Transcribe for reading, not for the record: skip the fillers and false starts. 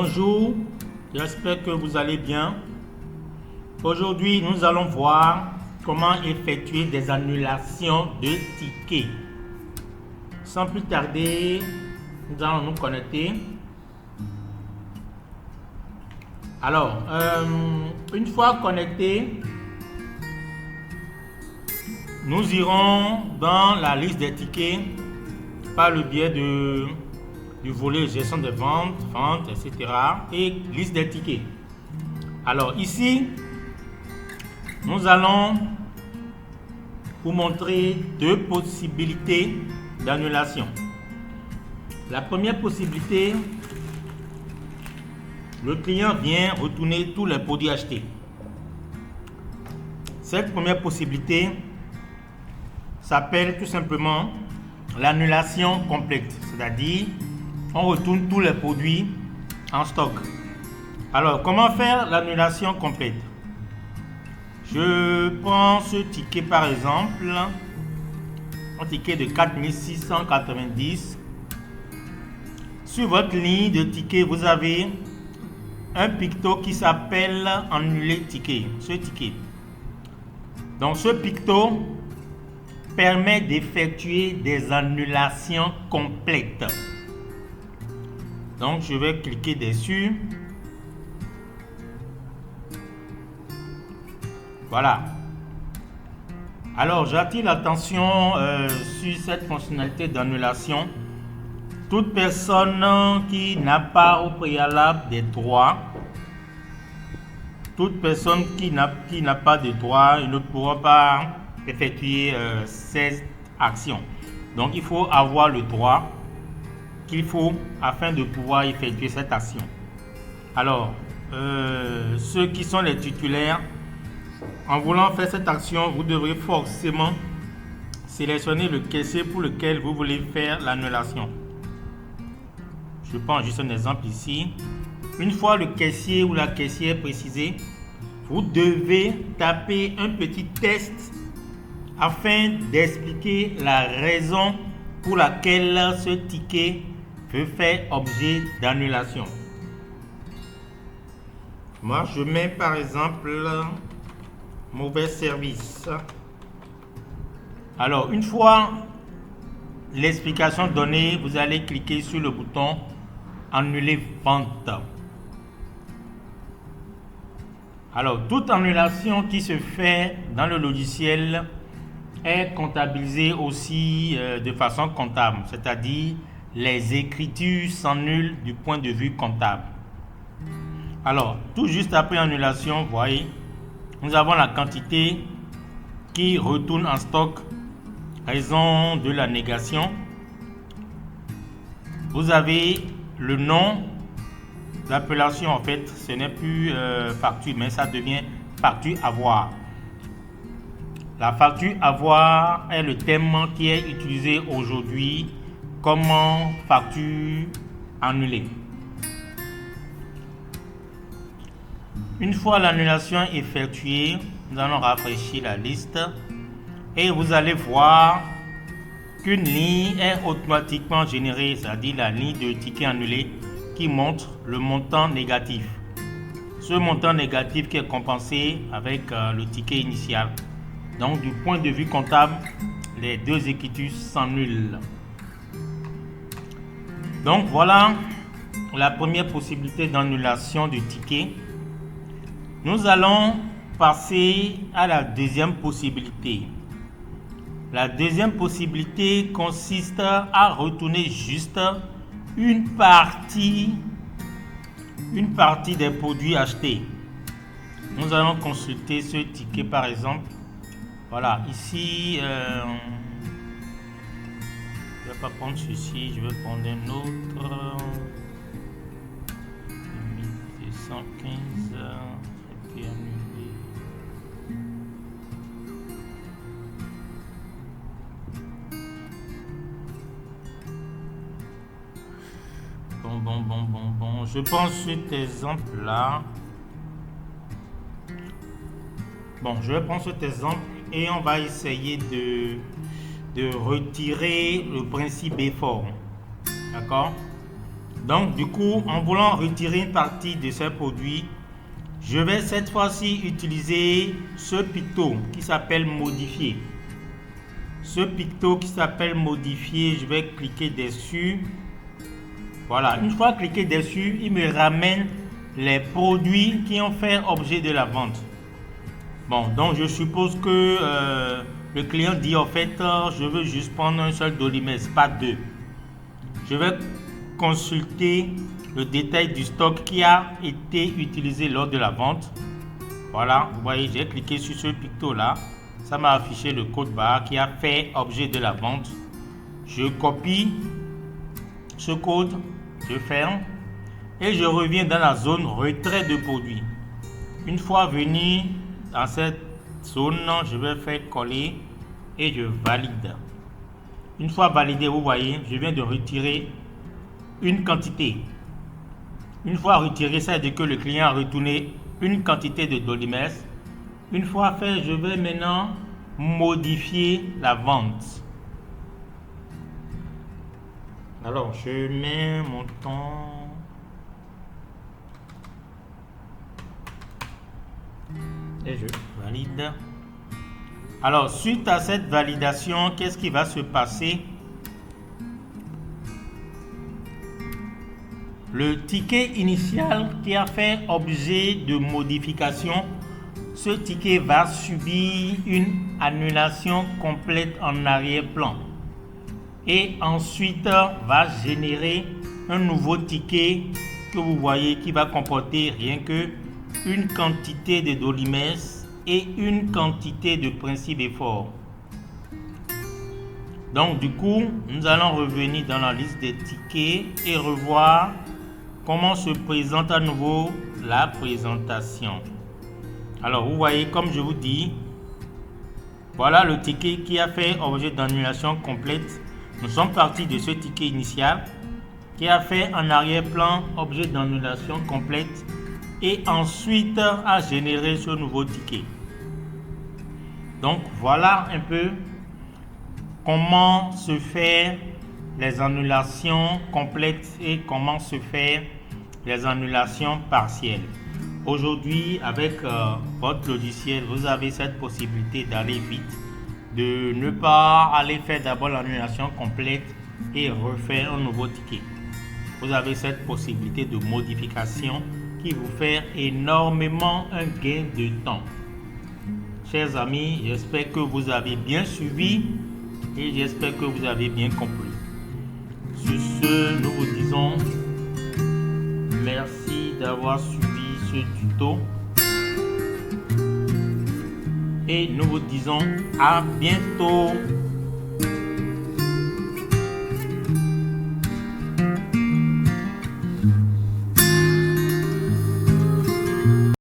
Bonjour, j'espère que vous allez bien. Aujourd'hui, nous allons voir comment effectuer des annulations de tickets. Sans plus tarder, nous allons nous connecter. Alors, une fois connecté, nous irons dans la liste des tickets par le biais du volet gestion des ventes, etc. et liste des tickets. Alors ici, nous allons vous montrer deux possibilités d'annulation. La première possibilité, le client vient retourner tous les produits achetés. Cette première possibilité s'appelle tout simplement l'annulation complète, c'est-à-dire on retourne tous les produits en stock. Alors, comment faire l'annulation complète? Je prends ce ticket par exemple, un ticket de 4690. Sur votre ligne de ticket, vous avez un picto qui s'appelle annuler ticket. Ce ticket. Donc, ce picto permet d'effectuer des annulations complètes. Donc, je vais cliquer dessus. Voilà. Alors, j'attire l'attention sur cette fonctionnalité d'annulation. Toute personne qui n'a pas au préalable des droits, toute personne qui n'a pas de droits, ne pourra pas effectuer ces actions. Donc, il faut avoir le droit qu'il faut afin de pouvoir effectuer cette action. Alors, ceux qui sont les titulaires, en voulant faire cette action, vous devrez forcément sélectionner le caissier pour lequel vous voulez faire l'annulation. Je prends juste un exemple ici. Une fois le caissier ou la caissière précisé, vous devez taper un petit test afin d'expliquer la raison pour laquelle ce ticket peut faire objet d'annulation. Moi, je mets par exemple mauvais service. Alors, une fois l'explication donnée, vous allez cliquer sur le bouton annuler vente. Alors, toute annulation qui se fait dans le logiciel est comptabilisée aussi de façon comptable, c'est-à-dire les écritures s'annulent du point de vue comptable. Alors, tout juste après annulation, vous voyez, nous avons la quantité qui retourne en stock, raison de la négation. Vous avez le nom, l'appellation en fait, ce n'est plus facture, mais ça devient facture à voir. La facture à voir est le thème qui est utilisé aujourd'hui comme facture annulée. Une fois l'annulation effectuée, nous allons rafraîchir la liste et vous allez voir qu'une ligne est automatiquement générée, c'est-à-dire la ligne de ticket annulé qui montre le montant négatif. Ce montant négatif qui est compensé avec le ticket initial. Donc, du point de vue comptable, les deux écritures s'annulent. Donc, voilà la première possibilité d'annulation du ticket. Nous allons passer à la deuxième possibilité. La deuxième possibilité consiste à retourner juste une partie des produits achetés. Nous allons consulter ce ticket par exemple. Voilà, ici, je ne vais pas prendre ceci, je vais prendre un autre. 215, et puis annuler. Bon. Je prends cet exemple-là. Bon, je vais prendre cet exemple et on va essayer de retirer le principe effort. D'accord? Donc du coup, en voulant retirer une partie de ces produits, je vais cette fois-ci utiliser ce picto qui s'appelle modifier. Ce picto qui s'appelle modifier, je vais cliquer dessus. Voilà, une fois cliqué dessus, il me ramène les produits qui ont fait objet de la vente. Bon, donc je suppose que le client dit en fait, je veux juste prendre un seul Dolymès, pas deux. Je vais consulter le détail du stock qui a été utilisé lors de la vente. Voilà, vous voyez, j'ai cliqué sur ce picto là. Ça m'a affiché le code barre qui a fait objet de la vente. Je copie ce code, je ferme et je reviens dans la zone retrait de produits. Une fois venu dans cette zone, je vais faire coller et je valide. Une fois validé, vous voyez, je viens de retirer une quantité. Une fois retiré, ça veut dire que le client a retourné une quantité de Dolymès. Une fois fait, je vais maintenant modifier la vente. Alors, je mets mon temps. Et je valide. Alors, suite à cette validation, qu'est-ce qui va se passer? Le ticket initial qui a fait objet de modification, ce ticket va subir une annulation complète en arrière-plan. Et ensuite va générer un nouveau ticket que vous voyez qui va comporter rien que une quantité de Dolymès et une quantité de principe effort. Donc du coup, nous allons revenir dans la liste des tickets et revoir comment se présente à nouveau la présentation. Alors vous voyez, comme je vous dis, voilà le ticket qui a fait objet d'annulation complète. Nous sommes partis de ce ticket initial qui a fait en arrière-plan objet d'annulation complète et ensuite a généré ce nouveau ticket. Donc voilà un peu comment se faire les annulations complètes et comment se faire les annulations partielles. Aujourd'hui, avec votre logiciel, vous avez cette possibilité d'aller vite, de ne pas aller faire d'abord l'annulation complète et refaire un nouveau ticket. Vous avez cette possibilité de modification qui vous fait énormément un gain de temps. Chers amis, j'espère que vous avez bien suivi et j'espère que vous avez bien compris. Sur ce, nous vous disons merci d'avoir suivi ce tuto et nous vous disons à bientôt.